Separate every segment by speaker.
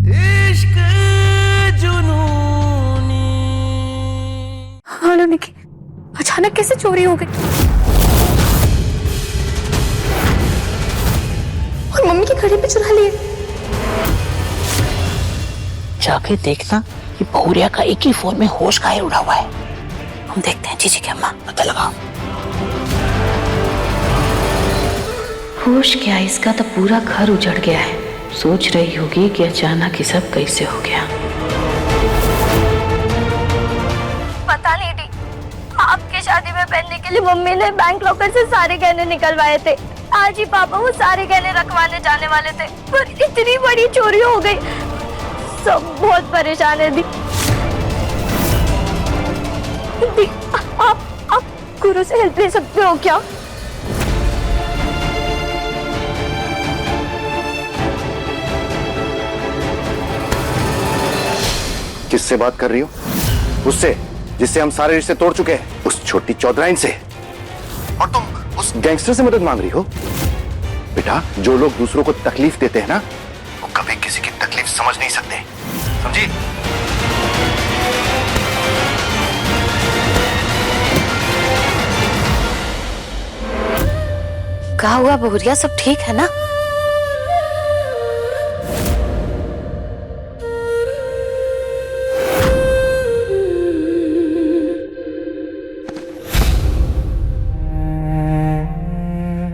Speaker 1: इश्क जुनूनी।
Speaker 2: हेलो निकी, अचानक कैसे चोरी हो गई? और मम्मी की घड़ी पे चुरा लिए।
Speaker 3: जाके देखना कि भूरिया का एक ही फोन में होश काहे उड़ा हुआ है। हम देखते हैं जीजी की अम्मा, पता लगाओ।
Speaker 4: होश क्या, इसका तो पूरा घर उजड़ गया है। सोच रही होगी कि अचानक ये सब कैसे हो गया।
Speaker 2: पता नहीं डी, आपकी शादी में पहनने के लिए मम्मी ने बैंक लॉकर से सारे गहने निकलवाए थे। आज ही पापा वो सारे गहने रखवाने जाने वाले थे, पर इतनी बड़ी चोरी हो गई। सब बहुत परेशान है दी। दी, आप गुरु से हेल्प ले सकते हो क्या?
Speaker 5: किससे बात कर रही हो? उससे जिससे हम सारे रिश्ते तोड़ चुके हैं, उस छोटी चौधराइन से। और तुम उस गैंगस्टर से मदद मांग रही हो? बेटा, जो लोग दूसरों को तकलीफ देते हैं ना, वो कभी किसी की तकलीफ समझ नहीं सकते, समझी?
Speaker 2: क्या हुआ बहुरिया, सब ठीक है ना?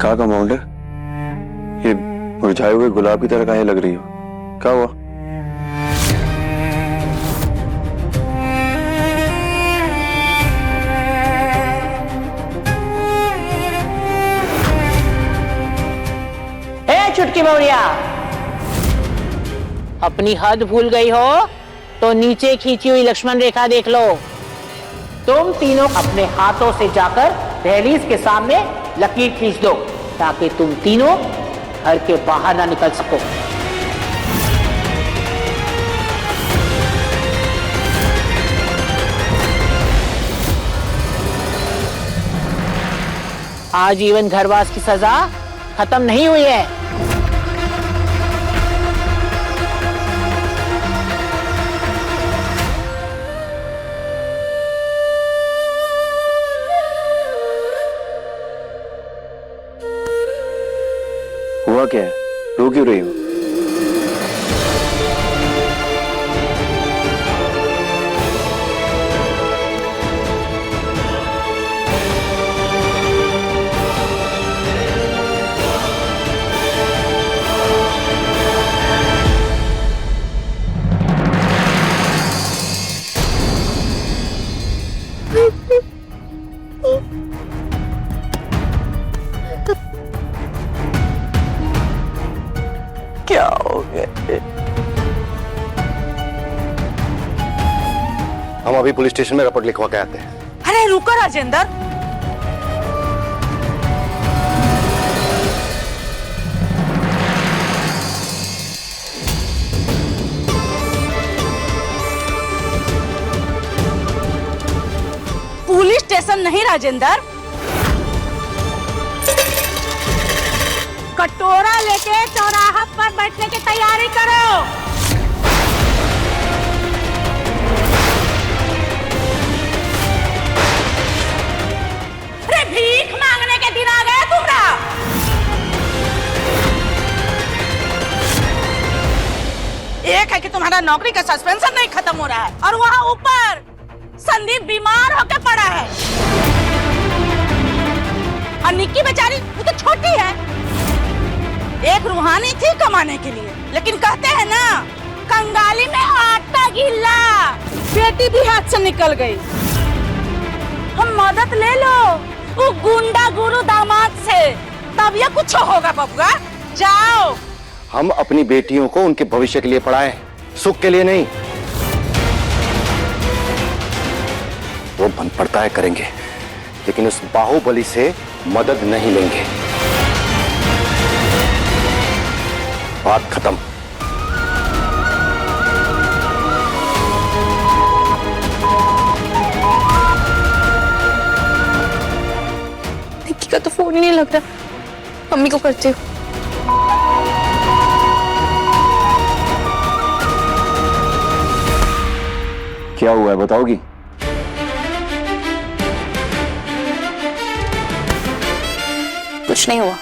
Speaker 5: क्या कंपाउंडर, ये मुरझाए हुए गुलाब की तरह काहे लग रही हो? क्या हुआ?
Speaker 3: ए चुटकी मौरिया, अपनी हद भूल गई हो तो नीचे खींची हुई लक्ष्मण रेखा देख लो। तुम तीनों अपने हाथों से जाकर दहलीज के सामने लकीर खींच दो, ताकि तुम तीनों घर के बाहर ना निकल सको। आजीवन घरवास की सजा खत्म नहीं हुई है।
Speaker 5: हुआ क्या है? रो क्यों रही हो?
Speaker 1: क्या हो गया?
Speaker 5: हम अभी पुलिस स्टेशन में रिपोर्ट लिखवा के आते हैं।
Speaker 6: अरे रुको राजेंद्र, पुलिस स्टेशन नहीं राजेंद्र, कटोरा लेके चौराहा पर बैठने की तैयारी करो। अरे भीख मांगने के दिन आ गए तुम्हारा। एक है कि तुम्हारा नौकरी का सस्पेंशन नहीं खत्म हो रहा है, और वहाँ ऊपर संदीप बीमार होकर पड़ा है, और निक्की बेचारी वो तो छोटी है। एक रूहानी थी कमाने के लिए, लेकिन कहते हैं ना, कंगाली में आटा गीला। बेटी भी हाथ से निकल गई। हम मदद ले लो वो गुंडा गुरु दामाद से, तब ये कुछ होगा बबुआ। जाओ।
Speaker 5: हम अपनी बेटियों को उनके भविष्य के लिए पढ़ाएं, सुख के लिए नहीं। वो बन पड़ता है करेंगे, लेकिन उस बाहुबली से मदद नहीं लेंगे। बात खत्म।
Speaker 2: निक्की का तो फोन ही नहीं लग रहा, मम्मी को करती हूँ।
Speaker 5: क्या हुआ है बताओगी?
Speaker 6: कुछ नहीं हुआ।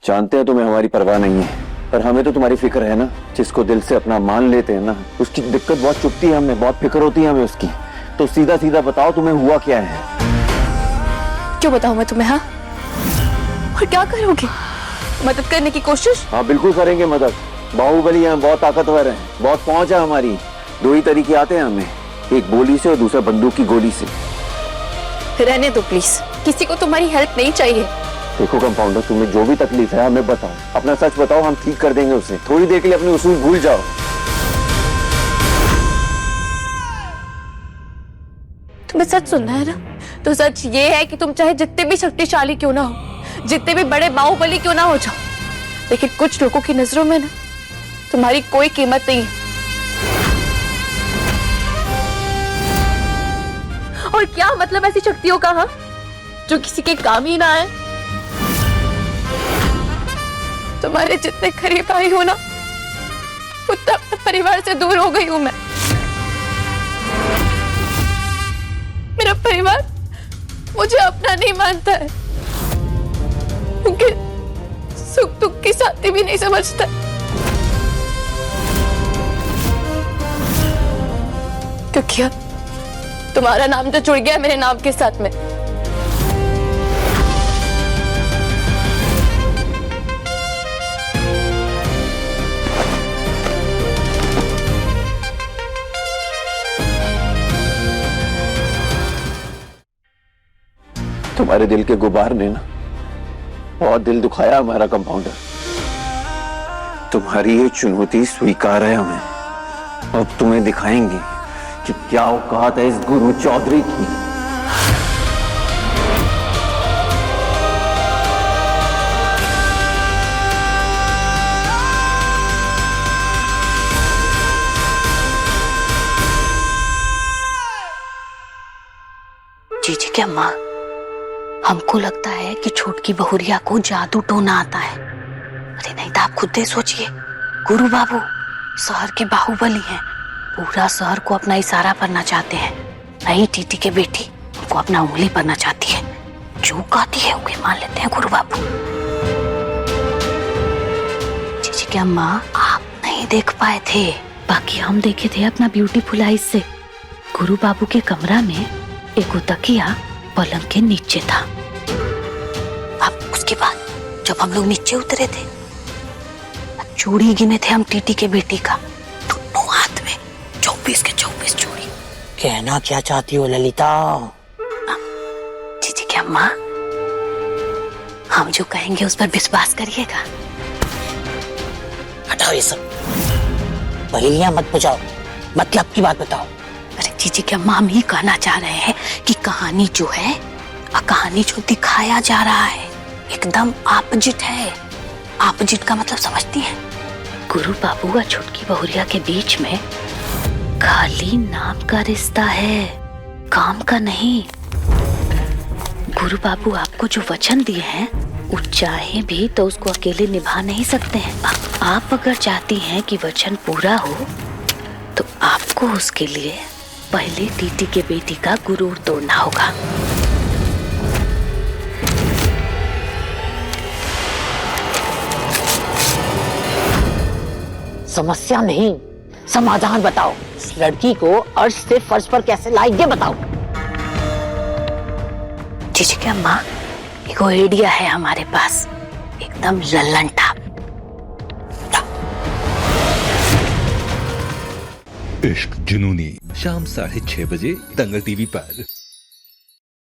Speaker 5: जानते हैं तुम्हें हमारी परवाह नहीं है, पर हमें तो तुम्हारी फिक्र है ना। जिसको दिल से अपना मान लेते हैं ना, उसकी दिक्कत बहुत चुभती है हमें, बहुत फिक्र होती है हमें उसकी। तो सीधा सीधा बताओ तुम्हें हुआ क्या है?
Speaker 6: क्यों बताऊं मैं तुम्हें? हाँ, और क्या करोगे? मदद करने की कोशिश?
Speaker 5: हाँ बिल्कुल करेंगे मदद। बाहुबली हैं, बहुत ताकतवर हैं, बहुत पहुंच है हमारी। दो ही तरीके आते हैं हमें, एक बोली से और दूसरा बंदूक की गोली से।
Speaker 6: रहने दो प्लीज, किसी को तुम्हारी हेल्प नहीं चाहिए।
Speaker 5: देखो कंपाउंडर, तुम्हें जो भी तकलीफ है हमें बताओ, अपना सच बताओ, हम ठीक कर देंगे उसे। थोड़ी देर के लिए अपने उसूल भूल जाओ।
Speaker 6: तुम्हें सच सुनना है ना? तो सच ये है कि तुम चाहे जितने भी शक्तिशाली क्यों ना हो, जितने भी बड़े बाहुबली क्यों ना हो जाओ, लेकिन कुछ लोगों की नजरों में ना तुम्हारी कोई कीमत नहीं है। और क्या मतलब ऐसी शक्तियों का, हाँ, जो किसी के काम ही ना आए? तुम्हारे जितने करीब आई हो ना, उतना अपने परिवार से दूर हो गई हूं मैं। मेरा परिवार मुझे अपना नहीं मानता है, क्योंकि सुख दुख की साथी भी नहीं समझता। क्योंकि अब तुम्हारा नाम तो जुड़ गया मेरे नाम के साथ में।
Speaker 5: तुम्हारे दिल के गुबार ने ना बहुत दिल दुखाया हमारा कंपाउंडर। तुम्हारी ये चुनौती स्वीकार है हमें। अब तुम्हें दिखाएंगे कि क्या औकात है इस गुरु चौधरी की।
Speaker 4: जीजी क्या माँ, हमको लगता है कि छोटकी बहुरिया को जादू टोना आता है। अरे नहीं तो आप खुद ही सोचिए, गुरु बाबू शहर के बाहुबली हैं, पूरा शहर को अपना इशारा करना चाहते हैं। नहीं, टीटी के बेटी उनको अपना उंगली करना चाहती है। जो कहती है उसे मान लेते हैं गुरु बाबू। जीजी क्या माँ, आप नहीं देख पाए थे, बाकी हम देखे थे अपना ब्यूटीफुल आईज से। गुरु बाबू के कमरा में एक तकिया पलंग के नीचे था। अब उसके बाद जब हम लोग नीचे उतरे थे, चूड़ी गिने थे हम टीटी के बेटी का, दोनों हाथ में 24 के 24 चूड़ी।
Speaker 3: कहना क्या चाहती हो ललिता?
Speaker 4: जीजी क्या माँ, हम जो कहेंगे उस पर विश्वास करिएगा।
Speaker 3: हटाओ ये सब, पहेलियां मत बुझाओ, मतलब की बात बताओ।
Speaker 4: अरे जीजी क्या माँ, हम ये कहना चाह रहे हैं कि कहानी जो है और कहानी जो दिखाया जा रहा है एकदम ऑपोजिट है। ऑपोजिट का मतलब समझती हैं? गुरु बाबू और छोटकी बहुरिया के बीच में खाली नाम का रिश्ता है, काम का नहीं। गुरु बाबू आपको जो वचन दिए हैं, वो चाहे भी तो उसको अकेले निभा नहीं सकते हैं। आप अगर चाहती हैं कि वचन पूरा हो, तो आपको उसके लिए पहले टीटी के बेटी का गुरूर तोड़ना होगा।
Speaker 3: समस्या नहीं, समाधान बताओ। इस लड़की को अर्श से फर्श पर कैसे लाएंगे बताओ।
Speaker 4: जीजी क्या माँ, एक आइडिया है हमारे पास, एकदम लल्लन टाप।
Speaker 7: इश्क जुनूनी, शाम 6:30 बजे दंगल टीवी पर।